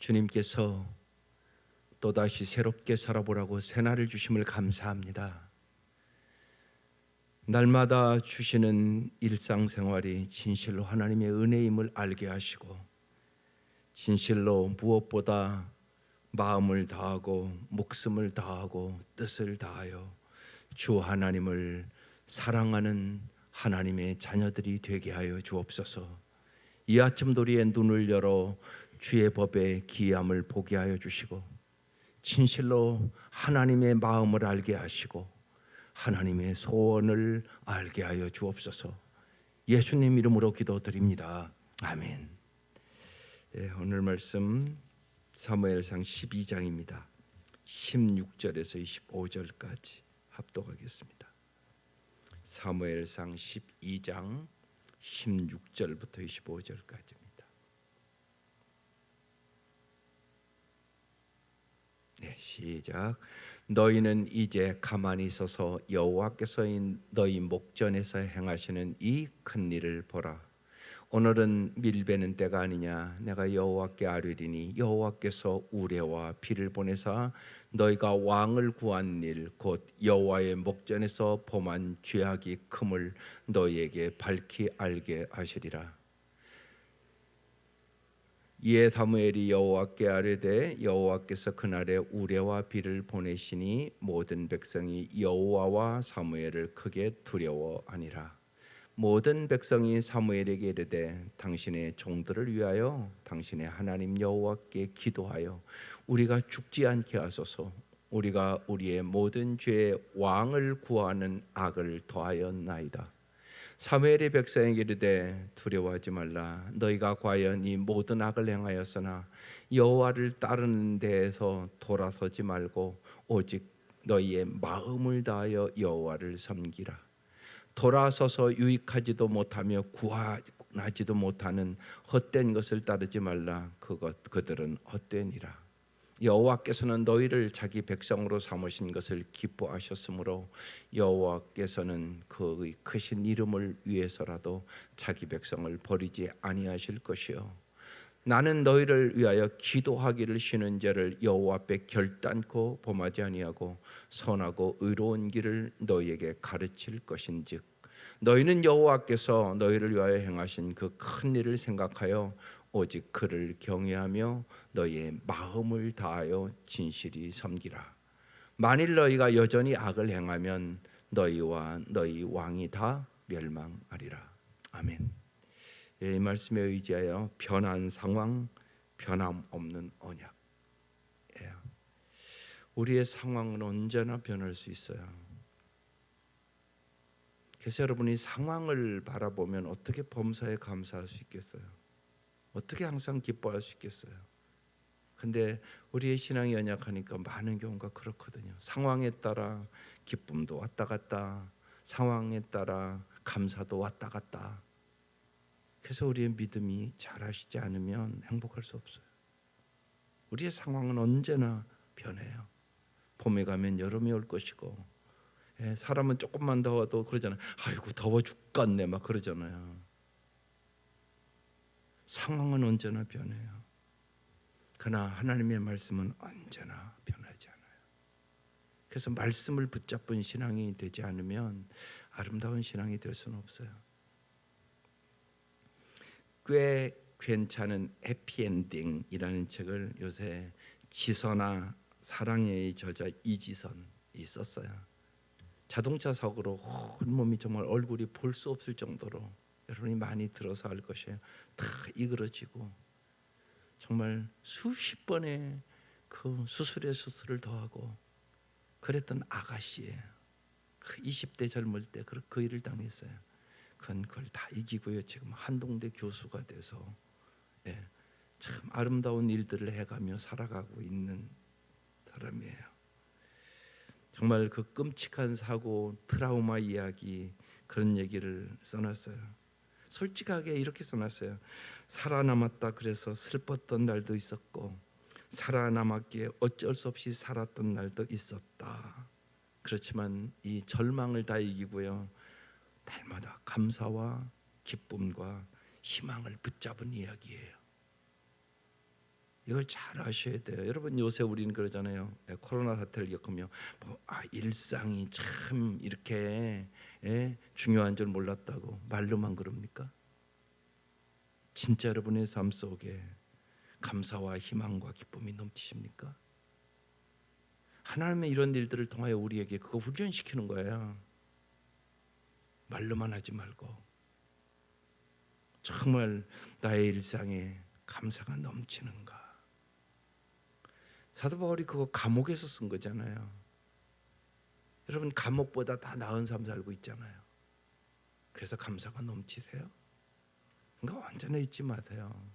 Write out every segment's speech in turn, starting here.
주님께서 또다시 새롭게 살아보라고 새날을 주심을 감사합니다. 날마다 주시는 일상생활이 진실로 하나님의 은혜임을 알게 하시고, 진실로 무엇보다 마음을 다하고 목숨을 다하고 뜻을 다하여 주 하나님을 사랑하는 하나님의 자녀들이 되게 하여 주옵소서. 이 아침 도리에 눈을 열어 주의 법의 기이함을 보게 하여 주시고, 진실로 하나님의 마음을 알게 하시고 하나님의 소원을 알게 하여 주옵소서. 예수님 이름으로 기도드립니다. 아멘. 오늘 말씀 사무엘상 12장입니다. 16절에서 25절까지 합독하겠습니다. 사무엘상 12장 16절부터 25절까지입니다. 시작. 너희는 이제 가만히 있어서 여호와께서 너희 목전에서 행하시는 이 큰 일을 보라. 오늘은 밀베는 때가 아니냐. 내가 여호와께 아뢰리니 여호와께서 우레와 비를 보내사 너희가 왕을 구한 일 곧 여호와의 목전에서 범한 죄악이 큼을 너희에게 밝히 알게 하시리라. 이에 사무엘이 여호와께 아뢰되 여호와께서 그날에 우레와 비를 보내시니 모든 백성이 여호와와 사무엘을 크게 두려워하니라. 모든 백성이 사무엘에게 이르되 당신의 종들을 위하여 당신의 하나님 여호와께 기도하여 우리가 죽지 않게 하소서. 우리가 우리의 모든 죄에 왕을 구하는 악을 더하였나이다. 사무엘이 백성에게 이르되 두려워하지 말라. 너희가 과연 이 모든 악을 행하였으나 여호와를 따르는 데에서 돌아서지 말고 오직 너희의 마음을 다하여 여호와를 섬기라. 돌아서서 유익하지도 못하며 구하지도 못하는 헛된 것을 따르지 말라. 그들은 헛되니라. 여호와께서는 너희를 자기 백성으로 삼으신 것을 기뻐하셨으므로 여호와께서는 그의 크신 이름을 위해서라도 자기 백성을 버리지 아니하실 것이요, 나는 너희를 위하여 기도하기를 쉬는 자를 여호와 앞에 결단코 범하지 아니하고 선하고 의로운 길을 너희에게 가르칠 것인즉 너희는 여호와께서 너희를 위하여 행하신 그 큰 일을 생각하여 오직 그를 경외하며 너희의 마음을 다하여 진실이 섬기라. 만일 너희가 여전히 악을 행하면 너희와 너희 왕이 다 멸망하리라. 아멘. 이 말씀에 의지하여 변한 상황, 변함없는 언약. 우리의 상황은 언제나 변할 수 있어요. 그래서 여러분이 상황을 바라보면 어떻게 범사에 감사할 수 있겠어요? 어떻게 항상 기뻐할 수 있겠어요? 근데 우리의 신앙이 연약하니까 많은 경우가 그렇거든요. 상황에 따라 기쁨도 왔다 갔다, 상황에 따라 감사도 왔다 갔다. 그래서 우리의 믿음이 자라시지 않으면 행복할 수 없어요. 우리의 상황은 언제나 변해요. 봄에 가면 여름이 올 것이고, 사람은 조금만 더워도 그러잖아요. 아이고 더워 죽겠네 막 그러잖아요. 상황은 언제나 변해요. 그러나 하나님의 말씀은 언제나 변하지 않아요. 그래서 말씀을 붙잡은 신앙이 되지 않으면 아름다운 신앙이 될 수는 없어요. 꽤 괜찮은 해피엔딩이라는 책을 요새 지선아 사랑의 저자 이지선이 썼어요. 자동차 사고로 온몸이 정말 얼굴이 볼 수 없을 정도로, 여러분이 많이 들어서 알 것이에요. 다 이그러지고 정말 수십 번의 그 수술을 더하고 그랬던 아가씨예요. 그 20대 젊을 때 그 일을 당했어요. 그걸 다 이기고요. 지금 한동대 교수가 돼서 참 아름다운 일들을 해가며 살아가고 있는 사람이에요. 정말 그 끔찍한 사고, 트라우마 이야기, 그런 얘기를 써놨어요. 솔직하게 이렇게 써놨어요. 살아남았다 그래서 슬펐던 날도 있었고, 살아남았기에 어쩔 수 없이 살았던 날도 있었다. 그렇지만 이 절망을 다 이기고요, 날마다 감사와 기쁨과 희망을 붙잡은 이야기예요. 이걸 잘 아셔야 돼요. 여러분 요새 우리는 그러잖아요. 코로나 사태를 겪으며 일상이 참 이렇게 중요한 줄 몰랐다고 말로만 그럽니까? 진짜 여러분의 삶 속에 감사와 희망과 기쁨이 넘치십니까? 하나님의 이런 일들을 통하여 우리에게 그거 훈련시키는 거예요. 말로만 하지 말고 정말 나의 일상에 감사가 넘치는가. 사도 바울이 그거 감옥에서 쓴 거잖아요. 여러분 감옥보다 다 나은 삶 살고 있잖아요. 그래서 감사가 넘치세요? 그러니까 언제나 잊지 마세요.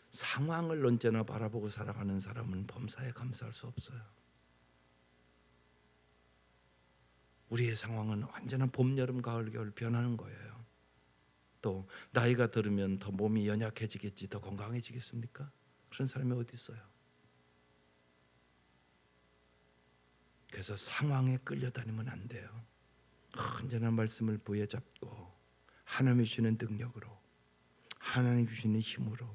상황을 언제나 바라보고 살아가는 사람은 범사에 감사할 수 없어요. 우리의 상황은 언제나 봄, 여름, 가을, 겨울 변하는 거예요. 또 나이가 들으면 더 몸이 연약해지겠지, 더 건강해지겠습니까? 그런 사람이 어디 있어요? 그래서 상황에 끌려다니면 안 돼요. 언제나 말씀을 부여잡고 하나님이 주시는 능력으로, 하나님이 주시는 힘으로,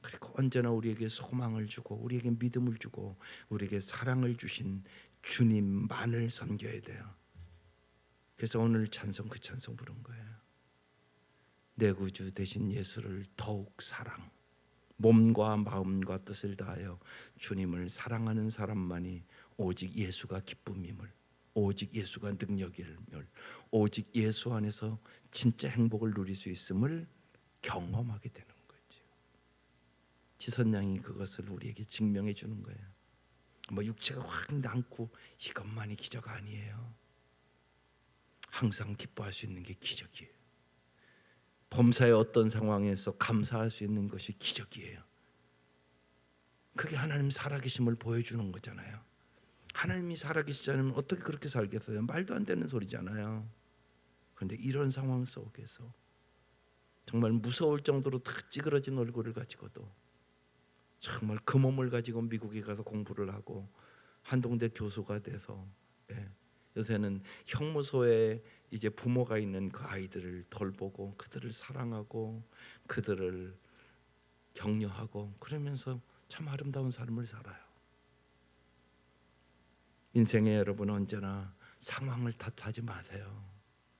그리고 언제나 우리에게 소망을 주고 우리에게 믿음을 주고 우리에게 사랑을 주신 주님만을 섬겨야 돼요. 그래서 오늘 찬송, 그 찬송 부른 거예요. 내 구주 되신 예수를 더욱 사랑, 몸과 마음과 뜻을 다하여 주님을 사랑하는 사람만이 오직 예수가 기쁨임을, 오직 예수가 능력임을, 오직 예수 안에서 진짜 행복을 누릴 수 있음을 경험하게 되는 거죠. 지선양이 그것을 우리에게 증명해 주는 거예요. 뭐 육체가 확 남고 이것만이 기적 아니에요. 항상 기뻐할 수 있는 게 기적이에요. 범사의 어떤 상황에서 감사할 수 있는 것이 기적이에요. 그게 하나님 살아계심을 보여주는 거잖아요. 하나님이 살아계시지 않으면 어떻게 그렇게 살겠어요? 말도 안 되는 소리잖아요. 그런데 이런 상황 속에서 정말 무서울 정도로 탁 찌그러진 얼굴을 가지고도 정말 그 몸을 가지고 미국에 가서 공부를 하고 한동대 교수가 돼서, 요새는 형무소에 이제 부모가 있는 그 아이들을 돌보고 그들을 사랑하고 그들을 격려하고 그러면서 참 아름다운 삶을 살아요. 인생에 여러분 언제나 상황을 탓하지 마세요.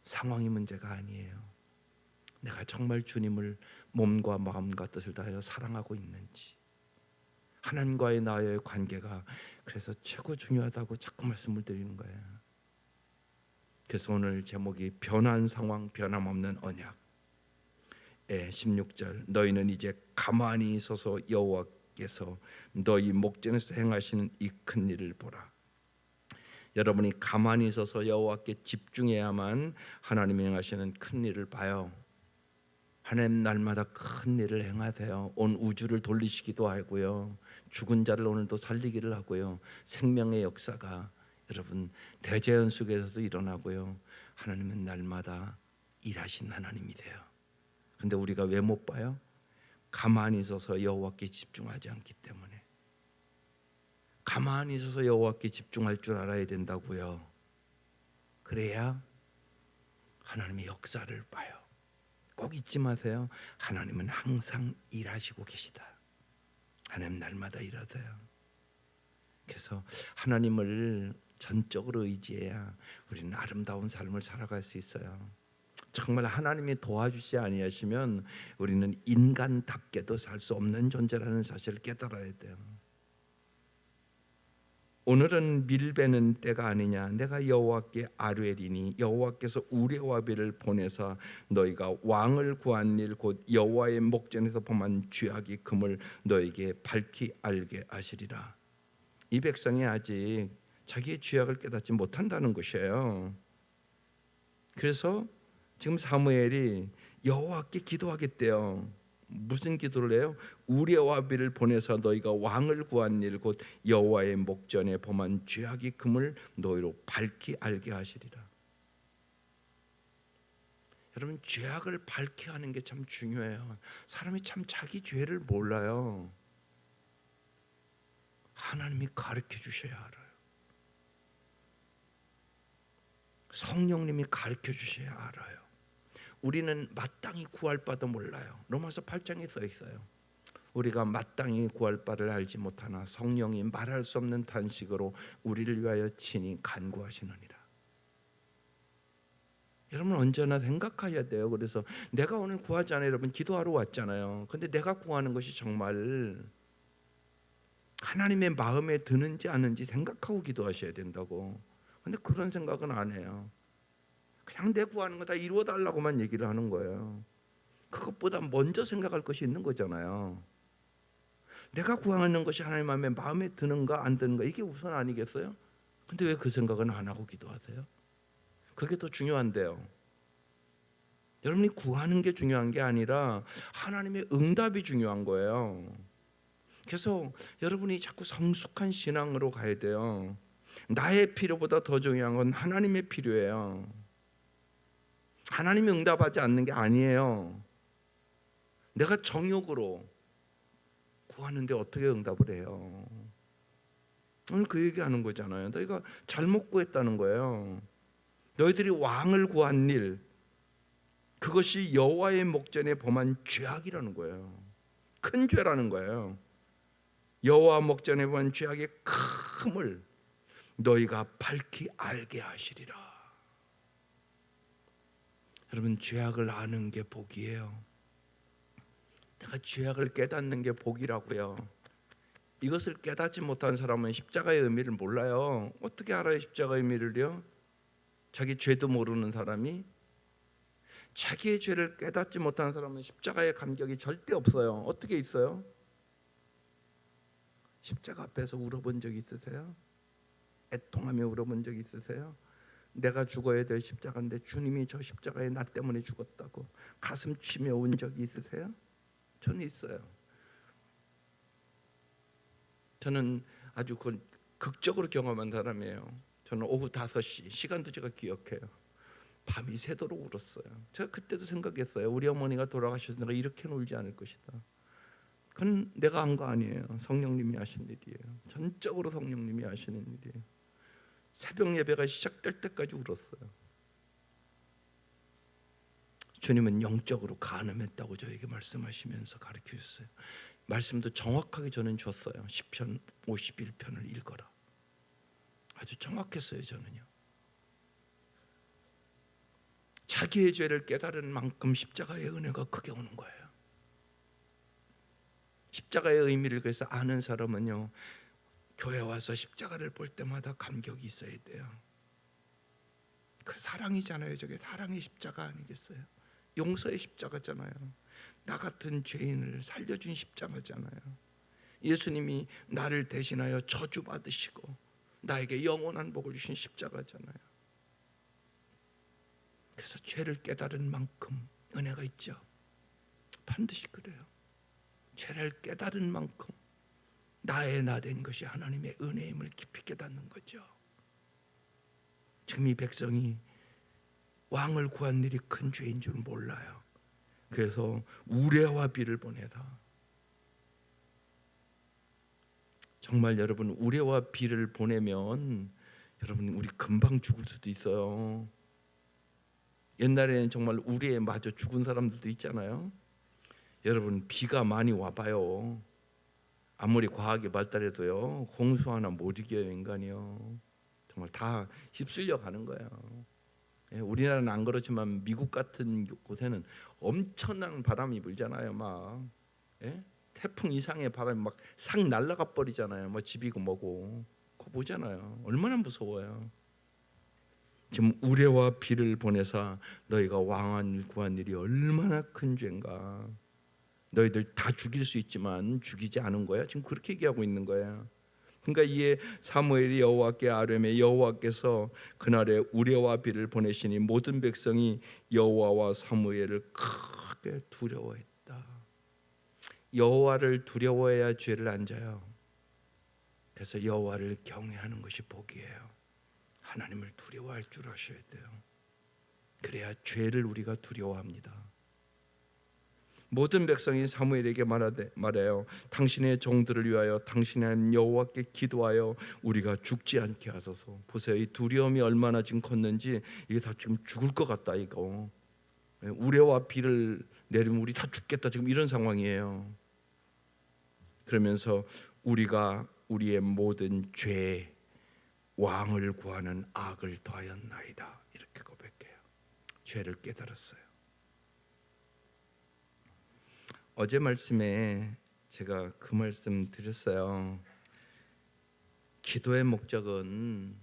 상황이 문제가 아니에요. 내가 정말 주님을 몸과 마음과 뜻을 다하여 사랑하고 있는지, 하나님과의 나의 관계가 그래서 최고 중요하다고 자꾸 말씀을 드리는 거예요. 그래서 오늘 제목이 변한 상황 변함없는 언약. 16절 너희는 이제 가만히 있어서 여호와께서 너희 목전에서 행하시는 이 큰 일을 보라. 여러분이 가만히 있어서 여호와께 집중해야만 하나님이 행하시는 큰 일을 봐요. 하나님 날마다 큰 일을 행하세요. 온 우주를 돌리시기도 하고요. 죽은 자를 오늘도 살리기를 하고요. 생명의 역사가 여러분 대자연 속에서도 일어나고요. 하나님은 날마다 일하신 하나님이세요. 그런데 우리가 왜 못 봐요? 가만히 있어서 여호와께 집중하지 않기 때문에. 가만히 있어서 여호와께 집중할 줄 알아야 된다고요. 그래야 하나님의 역사를 봐요. 꼭 잊지 마세요. 하나님은 항상 일하시고 계시다. 하나님 날마다 일하세요. 그래서 하나님을 전적으로 의지해야 우리는 아름다운 삶을 살아갈 수 있어요. 정말 하나님이 도와주시지 아니하시면 우리는 인간답게도 살 수 없는 존재라는 사실을 깨달아야 돼요. 오늘은 밀베는 때가 아니냐. 내가 여호와께 아뢰리니 여호와께서 우레와 비를 보내사 너희가 왕을 구한 일 곧 여호와의 목전에서 범한 죄악이 금을 너에게 밝히 알게 하시리라. 이 백성이 아직 자기의 죄악을 깨닫지 못한다는 것이에요. 그래서 지금 사무엘이 여호와께 기도하겠대요. 무슨 기도를 해요? 우레와 비를 보내서 너희가 왕을 구한 일 곧 여호와의 목전에 범한 죄악이 금을 너희로 밝히 알게 하시리라. 여러분 죄악을 밝히 하는 게 참 중요해요. 사람이 참 자기 죄를 몰라요. 하나님이 가르쳐 주셔야 알아요. 성령님이 가르쳐 주셔야 알아요. 우리는 마땅히 구할 바도 몰라요. 로마서 8장에 써 있어요. 우리가 마땅히 구할 바를 알지 못하나 성령이 말할 수 없는 탄식으로 우리를 위하여 친히 간구하시느니라. 여러분 언제나 생각해야 돼요. 그래서 내가 오늘 구하잖아요. 여러분 기도하러 왔잖아요. 근데 내가 구하는 것이 정말 하나님의 마음에 드는지 않은지 생각하고 기도하셔야 된다고. 근데 그런 생각은 안 해요. 그냥 내 구하는 거 다 이루어 달라고만 얘기를 하는 거예요. 그것보다 먼저 생각할 것이 있는 거잖아요. 내가 구하는 것이 하나님 마음에 드는가 안 드는가 이게 우선 아니겠어요? 근데 왜 그 생각은 안 하고 기도하세요? 그게 더 중요한데요. 여러분이 구하는 게 중요한 게 아니라 하나님의 응답이 중요한 거예요. 그래서 여러분이 자꾸 성숙한 신앙으로 가야 돼요. 나의 필요보다 더 중요한 건 하나님의 필요예요. 하나님이 응답하지 않는 게 아니에요. 내가 정욕으로 구하는데 어떻게 응답을 해요? 오늘 그 얘기하는 거잖아요. 너희가 잘못 구했다는 거예요. 너희들이 왕을 구한 일, 그것이 여호와의 목전에 범한 죄악이라는 거예요. 큰 죄라는 거예요. 여호와 목전에 범한 죄악의 큼을 너희가 밝히 알게 하시리라. 여러분 죄악을 아는 게 복이에요. 내가 죄악을 깨닫는 게 복이라고요. 이것을 깨닫지 못한 사람은 십자가의 의미를 몰라요. 어떻게 알아요 십자가의 의미를요? 자기 죄도 모르는 사람이. 자기의 죄를 깨닫지 못한 사람은 십자가의 감격이 절대 없어요. 어떻게 있어요? 십자가 앞에서 울어본 적 있으세요? 애통하며 울어본 적 있으세요? 내가 죽어야 될 십자가인데 주님이 저 십자가에 나 때문에 죽었다고 가슴 치며 운 적이 있으세요? 저는 있어요. 저는 아주 극적으로 경험한 사람이에요. 저는 오후 5시 시간도 제가 기억해요. 밤이 새도록 울었어요. 제가 그때도 생각했어요. 우리 어머니가 돌아가셔서 내가 이렇게는 울지 않을 것이다. 그건 내가 한 거 아니에요. 성령님이 하신 일이에요. 전적으로 성령님이 하시는 일이에요. 새벽 예배가 시작될 때까지 울었어요. 주님은 영적으로 간음했다고 저에게 말씀하시면서 가르쳐 주셨어요. 말씀도 정확하게 저는 줬어요. 시편 51편을 읽어라. 아주 정확했어요. 저는요. 자기의 죄를 깨달은 만큼 십자가의 은혜가 크게 오는 거예요. 십자가의 의미를 그래서 아는 사람은요, 교회 와서 십자가를 볼 때마다 감격이 있어야 돼요. 그 사랑이잖아요. 저게 사랑의 십자가 아니겠어요? 용서의 십자가잖아요. 나 같은 죄인을 살려준 십자가잖아요. 예수님이 나를 대신하여 저주받으시고 나에게 영원한 복을 주신 십자가잖아요. 그래서 죄를 깨달은 만큼 은혜가 있죠. 반드시 그래요. 죄를 깨달은 만큼 나의 나 된 것이 하나님의 은혜임을 깊이 깨닫는 거죠. 지금 이 백성이 왕을 구한 일이 큰 죄인 줄 몰라요. 그래서 우레와 비를 보내다. 정말 여러분 우레와 비를 보내면 여러분 우리 금방 죽을 수도 있어요. 옛날에는 정말 우레에 맞아 죽은 사람들도 있잖아요. 여러분 비가 많이 와봐요. 아무리 과학이 발달해도요 홍수 하나 못 이겨요. 인간이요. 정말 다 휩쓸려 가는 거예요. 우리나라는 안 그렇지만 미국 같은 곳에는 엄청난 바람이 불잖아요. 막 태풍 이상의 바람이 막 싹 날아가 버리잖아요. 뭐 집이고 뭐고 그거 보잖아요. 얼마나 무서워요. 지금 우레와 비를 보내사 너희가 왕을 구한 일이 얼마나 큰 죄인가. 너희들 다 죽일 수 있지만 죽이지 않은 거야. 지금 그렇게 얘기하고 있는 거야. 그러니까 이에 사무엘이 여호와께 아뢰매 여호와께서 그날에 우레와 비를 보내시니 모든 백성이 여호와와 사무엘을 크게 두려워했다. 여호와를 두려워해야 죄를 안 져요. 그래서 여호와를 경외하는 것이 복이에요. 하나님을 두려워할 줄 아셔야 돼요. 그래야 죄를 우리가 두려워합니다. 모든 백성이 사무엘에게 말해요. 당신의 종들을 위하여 당신의 하나님 여호와께 기도하여 우리가 죽지 않게 하소서. 보세요. 이 두려움이 얼마나 지금 컸는지 이게 다 지금 죽을 것 같다 이거. 우레와 비를 내리면 우리 다 죽겠다 지금 이런 상황이에요. 그러면서 우리가 우리의 모든 죄, 왕을 구하는 악을 더하였나이다 이렇게 고백해요. 죄를 깨달았어요. 어제 말씀에 제가 그 말씀 드렸어요. 기도의 목적은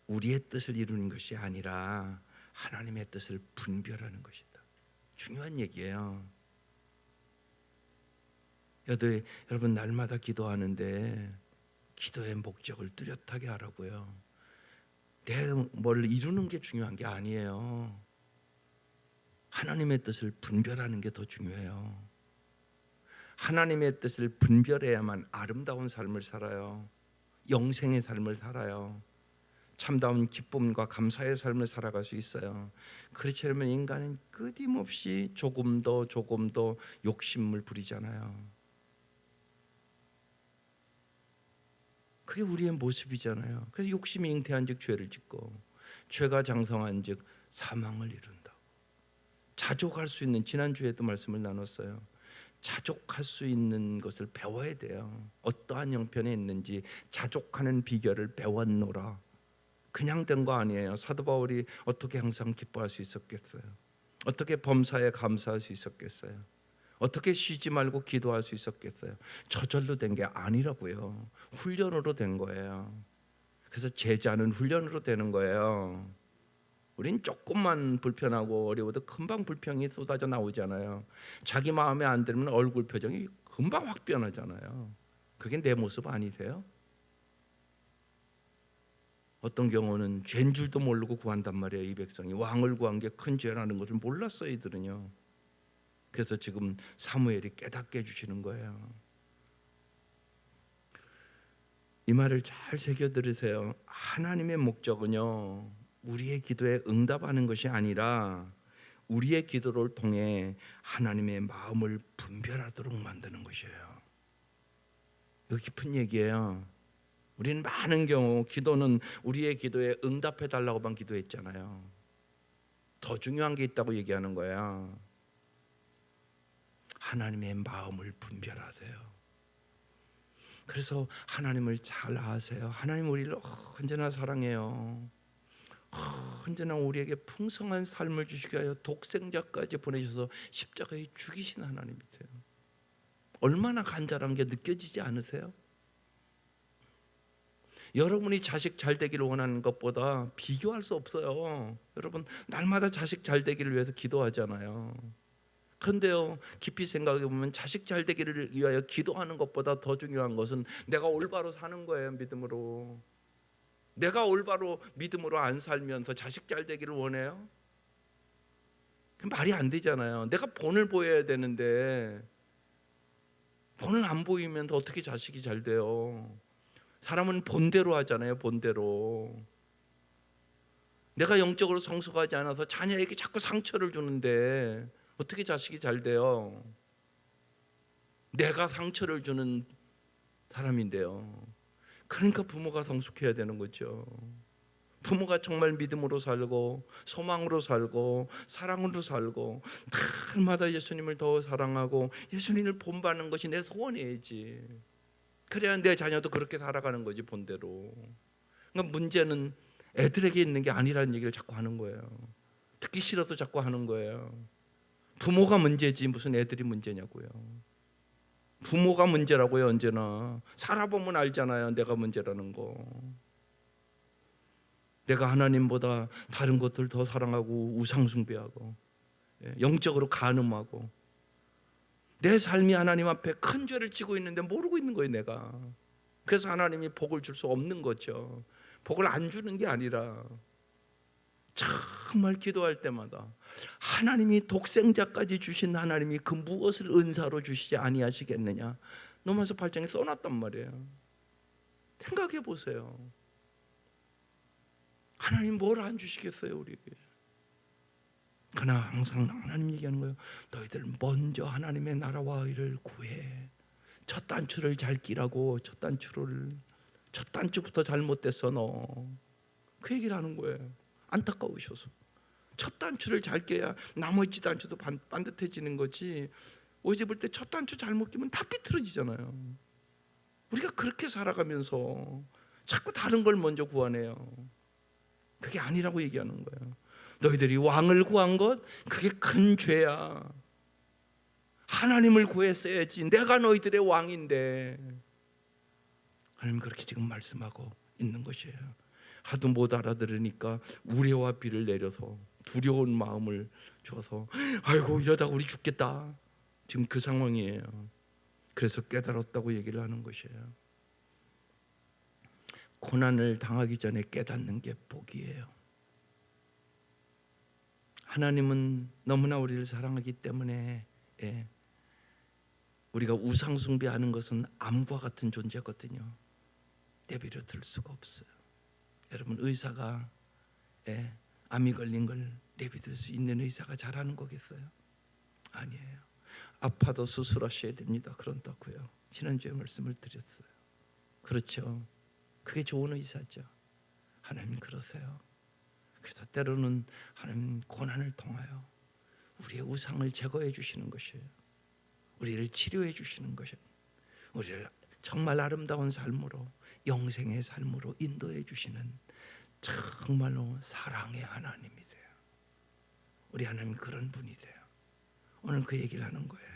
우리의 뜻을 이루는 것이 아니라 하나님의 뜻을 분별하는 것이다. 중요한 얘기예요. 여러분 날마다 기도하는데 기도의 목적을 뚜렷하게 하라고요. 내가 뭘 이루는 게 중요한 게 아니에요. 하나님의 뜻을 분별하는 게 더 중요해요. 하나님의 뜻을 분별해야만 아름다운 삶을 살아요. 영생의 삶을 살아요. 참다운 기쁨과 감사의 삶을 살아갈 수 있어요. 그렇지 않으면 인간은 끊임없이 조금 더 욕심을 부리잖아요. 그게 우리의 모습이잖아요. 그래서 욕심이 잉태한즉 죄를 짓고 죄가 장성한즉 사망을 이룬다. 자족할 수 있는, 지난주에도 말씀을 나눴어요. 자족할 수 있는 것을 배워야 돼요. 어떠한 형편에 있는지 자족하는 비결을 배웠노라. 그냥 된 거 아니에요. 사도 바울이 어떻게 항상 기뻐할 수 있었겠어요? 어떻게 범사에 감사할 수 있었겠어요? 어떻게 쉬지 말고 기도할 수 있었겠어요? 저절로 된 게 아니라고요. 훈련으로 된 거예요. 그래서 제자는 훈련으로 되는 거예요. 우린 조금만 불편하고 어려워도 금방 불평이 쏟아져 나오잖아요. 자기 마음에 안 들면 얼굴 표정이 금방 확 변하잖아요. 그게 내 모습 아니세요? 어떤 경우는 죄인 줄도 모르고 구한단 말이에요. 이 백성이 왕을 구한 게 큰 죄라는 것을 몰랐어요. 이들은요. 그래서 지금 사무엘이 깨닫게 해주시는 거예요. 이 말을 잘 새겨 들으세요. 하나님의 목적은요, 우리의 기도에 응답하는 것이 아니라 우리의 기도를 통해 하나님의 마음을 분별하도록 만드는 것이에요. 이거 깊은 얘기예요. 우리는 많은 경우 기도는 우리의 기도에 응답해 달라고만 기도했잖아요. 더 중요한 게 있다고 얘기하는 거야. 하나님의 마음을 분별하세요. 그래서 하나님을 잘 아세요. 하나님 우리를 언제나 사랑해요. 언제나 우리에게 풍성한 삶을 주시게 하여 독생자까지 보내셔서 십자가에 죽이신 하나님이세요. 얼마나 간절한 게 느껴지지 않으세요? 여러분이 자식 잘 되기를 원하는 것보다 비교할 수 없어요. 여러분 날마다 자식 잘 되기를 위해서 기도하잖아요. 그런데요, 깊이 생각해 보면 자식 잘 되기를 위하여 기도하는 것보다 더 중요한 것은 내가 올바로 사는 거예요. 믿음으로. 내가 올바로 믿음으로 안 살면서 자식 잘 되기를 원해요? 그 말이 안 되잖아요. 내가 본을 보여야 되는데 본을 안 보이면 어떻게 자식이 잘 돼요? 사람은 본대로 하잖아요. 본대로. 내가 영적으로 성숙하지 않아서 자녀에게 자꾸 상처를 주는데 어떻게 자식이 잘 돼요? 내가 상처를 주는 사람인데요. 그러니까 부모가 성숙해야 되는 거죠. 부모가 정말 믿음으로 살고 소망으로 살고 사랑으로 살고 날마다 예수님을 더 사랑하고 예수님을 본받는 것이 내 소원이지. 그래야 내 자녀도 그렇게 살아가는 거지 본대로. 그러니까 문제는 애들에게 있는 게 아니라는 얘기를 자꾸 하는 거예요. 듣기 싫어도 자꾸 하는 거예요. 부모가 문제지 무슨 애들이 문제냐고요. 부모가 문제라고요. 언제나 살아보면 알잖아요. 내가 문제라는 거. 내가 하나님보다 다른 것들 더 사랑하고 우상 숭배하고 영적으로 간음하고 내 삶이 하나님 앞에 큰 죄를 지고 있는데 모르고 있는 거예요. 내가. 그래서 하나님이 복을 줄 수 없는 거죠. 복을 안 주는 게 아니라 정말 기도할 때마다 하나님이 독생자까지 주신 하나님이 그 무엇을 은사로 주시지 아니하시겠느냐. 로마서 8장에 써놨단 말이에요. 생각해 보세요. 하나님 뭘 안 주시겠어요 우리에게. 그러나 항상 하나님 얘기하는 거예요. 너희들 먼저 하나님의 나라와 의를 구해. 첫 단추를 잘 끼라고. 첫 단추부터 잘못됐어 너. 그 얘기를 하는 거예요. 안타까우셔서 첫 단추를 잘 깨야 나머지 단추도 반듯해지는 거지. 오지 볼 때 첫 단추 잘못 끼면 다 삐뚤어지잖아요. 우리가 그렇게 살아가면서 자꾸 다른 걸 먼저 구하네요. 그게 아니라고 얘기하는 거예요. 너희들이 왕을 구한 것, 그게 큰 죄야. 하나님을 구했어야지. 내가 너희들의 왕인데. 하나님 그렇게 지금 말씀하고 있는 것이에요. 하도 못 알아들으니까 우레와 비를 내려서 두려운 마음을 줘서 아이고 이러다가 우리 죽겠다. 지금 그 상황이에요. 그래서 깨달았다고 얘기를 하는 것이에요. 고난을 당하기 전에 깨닫는 게 복이에요. 하나님은 너무나 우리를 사랑하기 때문에 우리가 우상 숭배하는 것은 암과 같은 존재거든요. 내버려 둘 수가 없어요. 여러분 의사가 암이 걸린 걸 내버릴 수 있는 의사가 잘하는 거겠어요? 아니에요. 아파도 수술하셔야 됩니다. 그런다고요. 지난주에 말씀을 드렸어요. 그렇죠. 그게 좋은 의사죠. 하나님 그러세요. 그래서 때로는 하나님 고난을 통하여 우리의 우상을 제거해 주시는 것이에요. 우리를 치료해 주시는 것이에요. 우리를 정말 아름다운 삶으로, 영생의 삶으로 인도해 주시는 정말로 사랑의 하나님이세요. 우리 하나님 그런 분이세요. 오늘 그 얘기를 하는 거예요.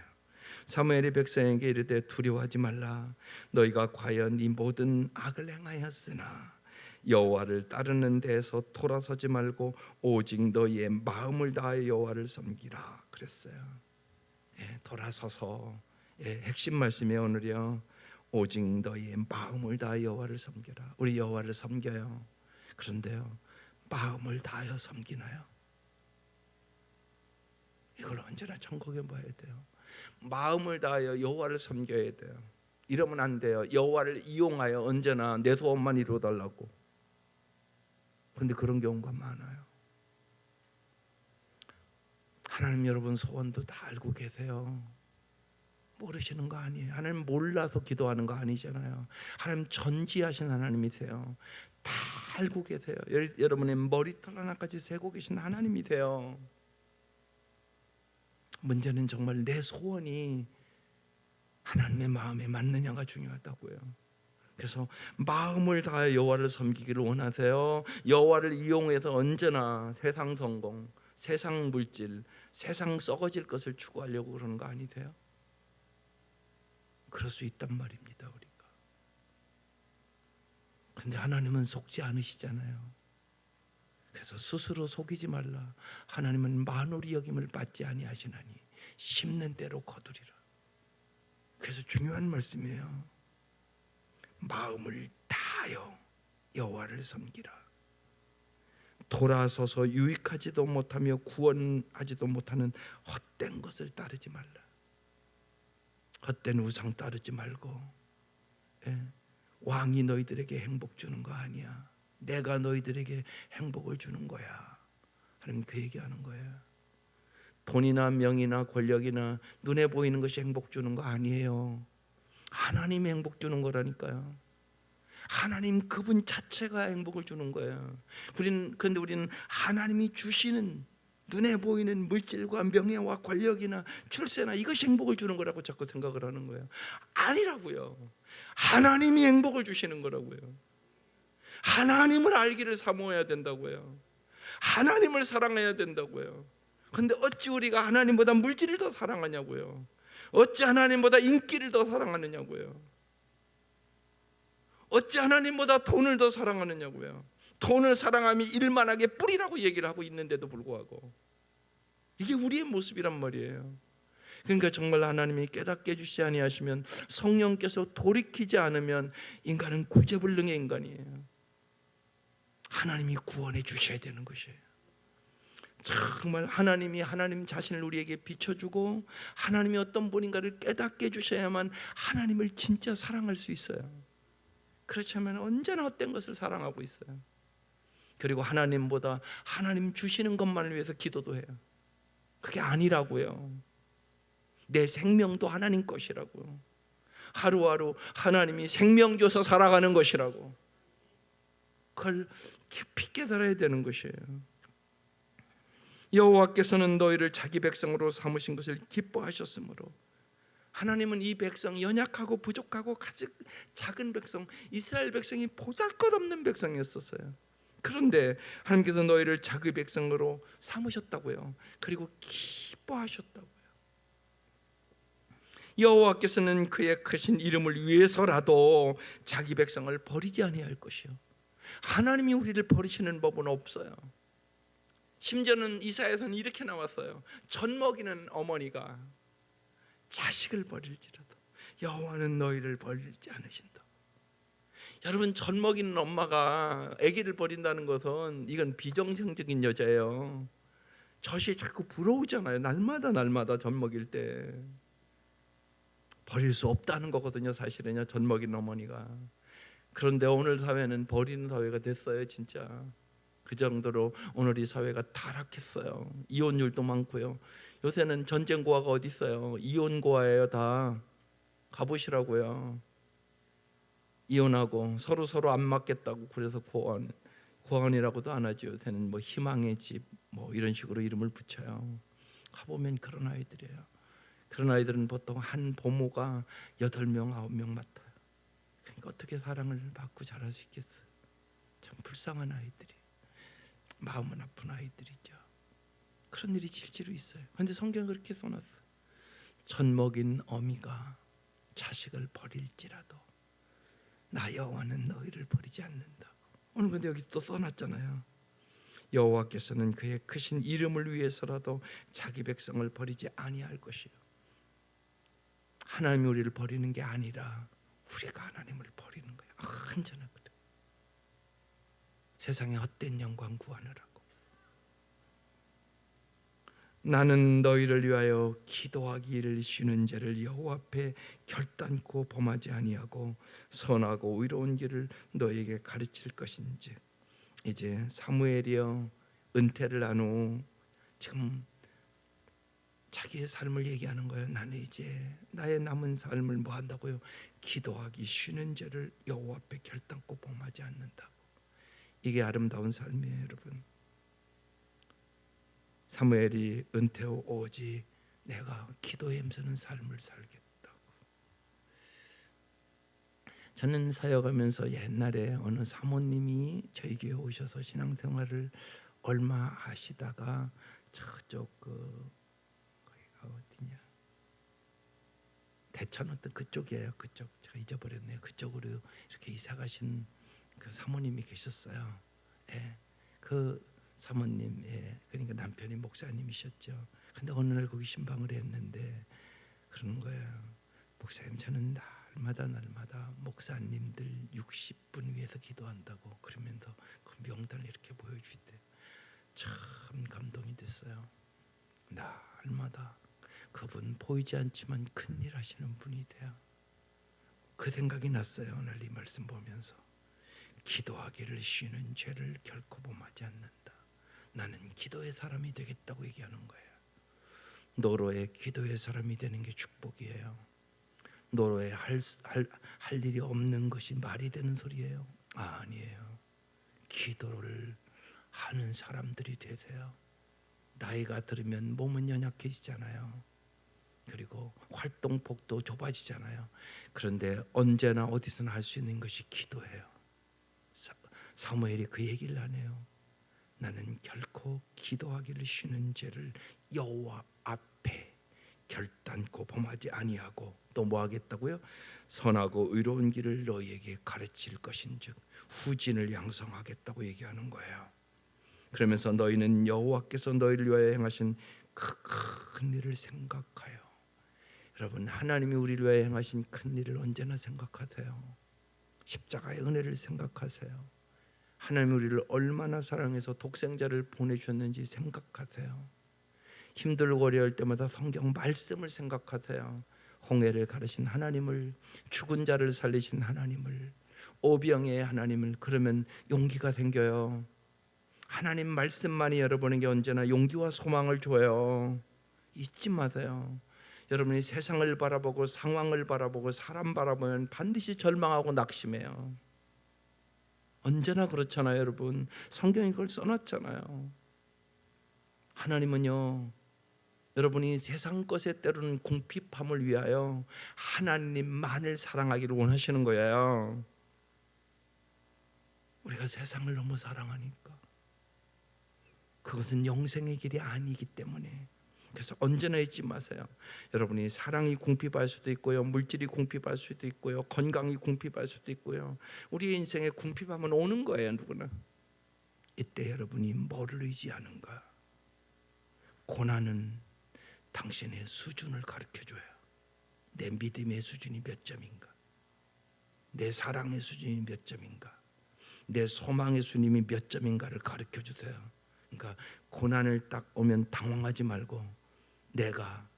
사무엘이 백성에게 이르되 두려워하지 말라. 너희가 과연 이 모든 악을 행하였으나 여호와를 따르는 데에서 돌아서지 말고 오직 너희의 마음을 다하여 여호와를 섬기라 그랬어요. 돌아서서 핵심 말씀이 오늘이요. 오직 너희의 마음을 다하여 여호와를 섬겨라. 우리 여호와를 섬겨요. 그런데요, 마음을 다하여 섬기나요? 이걸 언제나 점검해 봐야 돼요. 마음을 다하여 여호와를 섬겨야 돼요. 이러면 안 돼요. 여호와를 이용하여 언제나 내 소원만 이루어달라고. 그런데 그런 경우가 많아요. 하나님 여러분 소원도 다 알고 계세요. 모르시는 거 아니에요. 하나님 몰라서 기도하는 거 아니잖아요. 하나님 전지하신 하나님이세요. 다 알고 계세요. 여러분의 머리털 하나까지 세고 계신 하나님이세요. 문제는 정말 내 소원이 하나님의 마음에 맞느냐가 중요하다고요. 그래서 마음을 다해 여호와를 섬기기를 원하세요. 여호와를 이용해서 언제나 세상 성공, 세상 물질, 세상 썩어질 것을 추구하려고 그러는 거 아니세요? 그럴 수 있단 말입니다. 우리가. 그런데 하나님은 속지 않으시잖아요. 그래서 스스로 속이지 말라. 하나님은 만홀히 여김을 받지 아니하시나니 심는 대로 거두리라. 그래서 중요한 말씀이에요. 마음을 다하여 여호와를 섬기라. 돌아서서 유익하지도 못하며 구원하지도 못하는 헛된 것을 따르지 말라. 헛된 우상 따르지 말고, 왕이 너희들에게 행복 주는 거 아니야. 내가 너희들에게 행복을 주는 거야. 하나님 그 얘기하는 거예요. 돈이나 명이나 권력이나 눈에 보이는 것이 행복 주는 거 아니에요. 하나님이 행복 주는 거라니까요. 하나님 그분 자체가 행복을 주는 거예요. 그런데 우리는 하나님이 주시는 눈에 보이는 물질과 명예와 권력이나 출세나 이것이 행복을 주는 거라고 자꾸 생각을 하는 거예요. 아니라고요. 하나님이 행복을 주시는 거라고요. 하나님을 알기를 사모해야 된다고요. 하나님을 사랑해야 된다고요. 그런데 어찌 우리가 하나님보다 물질을 더 사랑하냐고요. 어찌 하나님보다 인기를 더 사랑하느냐고요. 어찌 하나님보다 돈을 더 사랑하느냐고요. 돈을 사랑함이 일만하게 뿌리라고 얘기를 하고 있는데도 불구하고 이게 우리의 모습이란 말이에요. 그러니까 정말 하나님이 깨닫게 해주시 아니하시면, 성령께서 돌이키지 않으면 인간은 구제불능의 인간이에요. 하나님이 구원해 주셔야 되는 것이에요. 정말 하나님이 하나님 자신을 우리에게 비춰주고 하나님이 어떤 분인가를 깨닫게 해주셔야만 하나님을 진짜 사랑할 수 있어요. 그렇지 않으면 언제나 헛된 것을 사랑하고 있어요. 그리고 하나님보다 하나님 주시는 것만을 위해서 기도도 해요. 그게 아니라고요. 내 생명도 하나님 것이라고. 하루하루 하나님이 생명 줘서 살아가는 것이라고. 그걸 깊이 깨달아야 되는 것이에요. 여호와께서는 너희를 자기 백성으로 삼으신 것을 기뻐하셨으므로 하나님은 이 백성, 연약하고 부족하고 가장 작은 백성, 이스라엘 백성이 보잘것없는 백성이었었어요. 그런데 하나님께서 너희를 자기 백성으로 삼으셨다고요. 그리고 기뻐하셨다고요. 여호와께서는 그의 크신 이름을 위해서라도 자기 백성을 버리지 아니할 것이요. 하나님이 우리를 버리시는 법은 없어요. 심지어는 이사야서는 이렇게 나왔어요. 젖 먹이는 어머니가 자식을 버릴지라도 여호와는 너희를 버리지 않으신다. 여러분, 젖 먹이는 엄마가 아기를 버린다는 것은 이건 비정상적인 여자예요. 젖이 자꾸 불어오잖아요. 날마다 젖 먹일 때 버릴 수 없다는 거거든요. 사실은요, 젖 먹이는 어머니가. 그런데 오늘 사회는 버리는 사회가 됐어요. 진짜 그 정도로 오늘 이 사회가 타락했어요. 이혼율도 많고요. 요새는 전쟁 고아가 어디 있어요? 이혼 고아예요. 다 가보시라고요. 이혼하고 서로 안 맞겠다고 그래서 고아원이라고도 안 하죠. 요새는 뭐 희망의 집 뭐 이런 식으로 이름을 붙여요. 가보면 그런 아이들이에요. 그런 아이들은 보통 한 부모가 8명, 9명 맡아요. 그러니까 어떻게 사랑을 받고 자랄 수 있겠어요? 참 불쌍한 아이들이, 마음은 아픈 아이들이죠. 그런 일이 실제로 있어요. 그런데 성경은 그렇게 써놨어요. 젖 먹인 어미가 자식을 버릴지라도 나 여호와는 너희를 버리지 않는다고. 오늘 근데 여기 또 써놨잖아요. 여호와께서는 그의 크신 이름을 위해서라도 자기 백성을 버리지 아니할 것이요. 하나님이 우리를 버리는 게 아니라 우리가 하나님을 버리는 거예요. 언제나 그래. 세상에 헛된 영광 구하느라고. 나는 너희를 위하여 기도하기를 쉬는 죄를 여호와 앞에 결단코 범하지 아니하고 선하고 의로운 길을 너에게 가르칠 것인즉. 이제 사무엘이요, 은퇴를 한 후 지금 자기의 삶을 얘기하는 거예요. 나는 이제 나의 남은 삶을 뭐 한다고요? 기도하기 쉬는 죄를 여호와 앞에 결단코 범하지 않는다고. 이게 아름다운 삶이에요, 여러분. 사무엘이 은퇴 후 오직 내가 기도에 힘쓰는 삶을 살겠다고. 저는 사역하면서 옛날에 어느 사모님이 저희 교회 오셔서 신앙생활을 얼마 하시다가 저쪽 거기가 어디냐, 대천 어떤 그쪽이에요. 그쪽 제가 잊어버렸네요. 그쪽으로 이렇게 이사 가신 그 사모님이 계셨어요. 예, 그 사모님, 예, 그러니까 남편이 목사님이셨죠. 근데 어느 날 거기 신방을 했는데 그러는 거예요. 목사님, 저는 날마다 목사님들 60분 위해서 기도한다고. 그러면서 그 명단을 이렇게 보여주시대. 참 감동이 됐어요. 날마다 그분 보이지 않지만 큰일 하시는 분이세요. 그 생각이 났어요. 오늘 이 말씀 보면서 기도하기를 쉬는 죄를 결코 범하지 않는다. 나는 기도의 사람이 되겠다고 얘기하는 거예요. 노로의 기도의 사람이 되는 게 축복이에요. 노로에 할 일이 없는 것이 말이 되는 소리예요? 아니에요. 기도를 하는 사람들이 되세요. 나이가 들으면 몸은 연약해지잖아요. 그리고 활동폭도 좁아지잖아요. 그런데 언제나 어디서나 할 수 있는 것이 기도예요. 사무엘이 그 얘기를 하네요. 나는 결코 기도하기를 쉬는 죄를 여호와 앞에 결단코 범하지 아니하고 또 뭐 하겠다고요? 선하고 의로운 길을 너희에게 가르칠 것인즉 후진을 양성하겠다고 얘기하는 거예요. 그러면서 너희는 여호와께서 너희를 위하여 행하신 그 큰 일을 생각하여. 여러분, 하나님이 우리를 위하여 행하신 큰 일을 언제나 생각하세요. 십자가의 은혜를 생각하세요. 하나님이 우리를 얼마나 사랑해서 독생자를 보내주셨는지 생각하세요. 힘들고 어려울 때마다 성경 말씀을 생각하세요. 홍해를 가르신 하나님을, 죽은 자를 살리신 하나님을, 오병의 하나님을. 그러면 용기가 생겨요. 하나님 말씀만이 여러분에게 언제나 용기와 소망을 줘요. 잊지 마세요. 여러분이 세상을 바라보고 상황을 바라보고 사람 바라보면 반드시 절망하고 낙심해요. 언제나 그렇잖아요, 여러분. 성경이 그걸 써놨잖아요. 하나님은요, 여러분이 세상 것에 때로는 궁핍함을 위하여 하나님만을 사랑하기를 원하시는 거예요. 우리가 세상을 너무 사랑하니까. 그것은 영생의 길이 아니기 때문에. 그래서 언제나 잊지 마세요. 여러분이 사랑이 궁핍할 수도 있고요, 물질이 궁핍할 수도 있고요, 건강이 궁핍할 수도 있고요. 우리의 인생에 궁핍함은 오는 거예요, 누구나. 이때 여러분이 뭐를 의지하는가? 고난은 당신의 수준을 가르쳐줘요. 내 믿음의 수준이 몇 점인가? 내 사랑의 수준이 몇 점인가? 내 소망의 수준이 몇 점인가를 가르쳐주세요. 그러니까 고난을 딱 오면 당황하지 말고 내가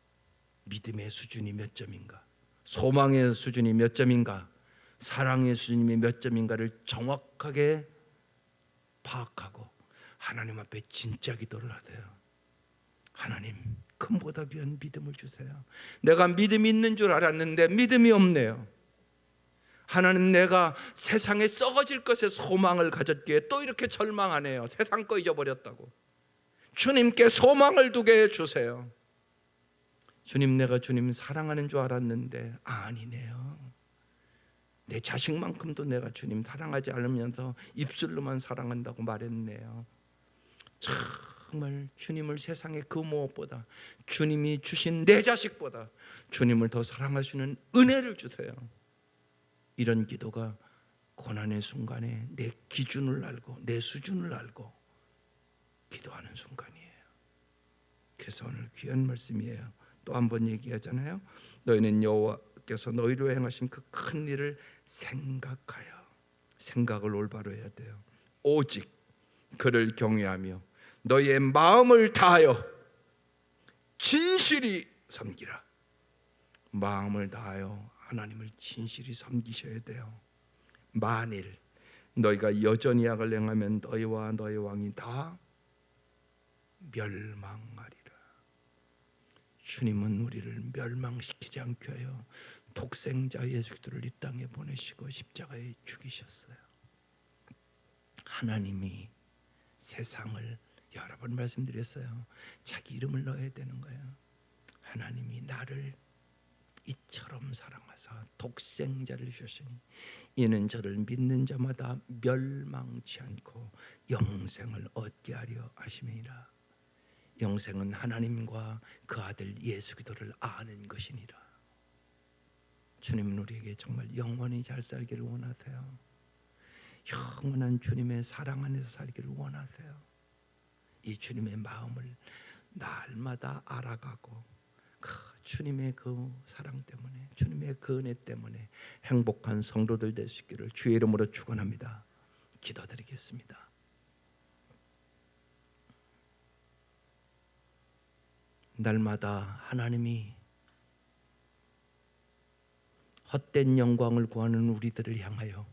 믿음의 수준이 몇 점인가? 소망의 수준이 몇 점인가? 사랑의 수준이 몇 점인가를 정확하게 파악하고 하나님 앞에 진짜 기도를 하세요. 하나님, 금보다 귀한 믿음을 주세요. 내가 믿음이 있는 줄 알았는데 믿음이 없네요. 하나님, 내가 세상에 썩어질 것에 소망을 가졌기에 또 이렇게 절망하네요. 세상 거 잊어버렸다고. 주님께 소망을 두게 해주세요. 주님, 내가 주님 사랑하는 줄 알았는데 아니네요. 내 자식만큼도 내가 주님 사랑하지 않으면서 입술로만 사랑한다고 말했네요. 정말 주님을 세상의 그 무엇보다, 주님이 주신 내 자식보다 주님을 더 사랑하시는 은혜를 주세요. 이런 기도가 고난의 순간에 내 기준을 알고 내 수준을 알고 기도하는 순간이에요. 그래서 오늘 귀한 말씀이에요. 또 한 번 얘기하잖아요. 너희는 여호와께서 너희로 행하신 그 큰 일을 생각하여, 생각을 올바로 해야 돼요. 오직 그를 경외하며 너희의 마음을 다하여 진실이 섬기라. 마음을 다하여 하나님을 진실이 섬기셔야 돼요. 만일 너희가 여전히 악을 행하면 너희와 너희 왕이 다 멸망하리라. 주님은 우리를 멸망시키지 않게 하여 독생자 예수 그리스도를 이 땅에 보내시고 십자가에 죽이셨어요. 하나님이 세상을 여러 번 말씀드렸어요. 자기 이름을 넣어야 되는 거예요. 하나님이 나를 이처럼 사랑하사 독생자를 주셨으니 이는 저를 믿는 자마다 멸망치 않고 영생을 얻게 하려 하심이니라. 영생은 하나님과 그 아들 예수 그리스도를 아는 것이니라. 주님은 우리에게 정말 영원히 잘 살기를 원하세요. 영원한 주님의 사랑 안에서 살기를 원하세요. 이 주님의 마음을 날마다 알아가고 그 주님의 그 사랑 때문에, 주님의 그 은혜 때문에 행복한 성도들 될 수 있기를 주의 이름으로 축원합니다. 기도드리겠습니다. 날마다 하나님이 헛된 영광을 구하는 우리들을 향하여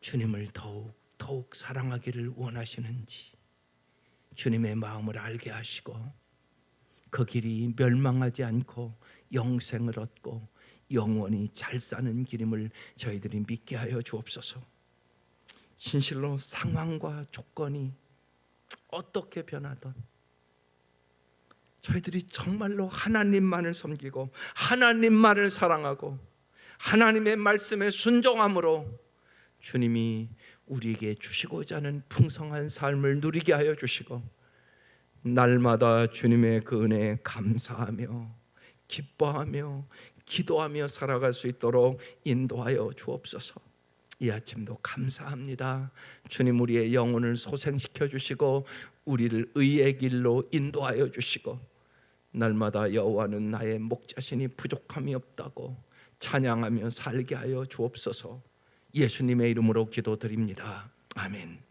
주님을 더욱 사랑하기를 원하시는지 주님의 마음을 알게 하시고 그 길이 멸망하지 않고 영생을 얻고 영원히 잘 사는 길임을 저희들이 믿게 하여 주옵소서. 진실로 상황과 조건이 어떻게 변하던 저희들이 정말로 하나님만을 섬기고 하나님만을 사랑하고 하나님의 말씀에 순종함으로 주님이 우리에게 주시고자 하는 풍성한 삶을 누리게 하여 주시고 날마다 주님의 그 은혜에 감사하며 기뻐하며 기도하며 살아갈 수 있도록 인도하여 주옵소서. 이 아침도 감사합니다. 주님, 우리의 영혼을 소생시켜 주시고 우리를 의의 길로 인도하여 주시고 날마다 여호와는 나의 목자시니 부족함이 없다고 찬양하며 살게 하여 주옵소서. 예수님의 이름으로 기도드립니다. 아멘.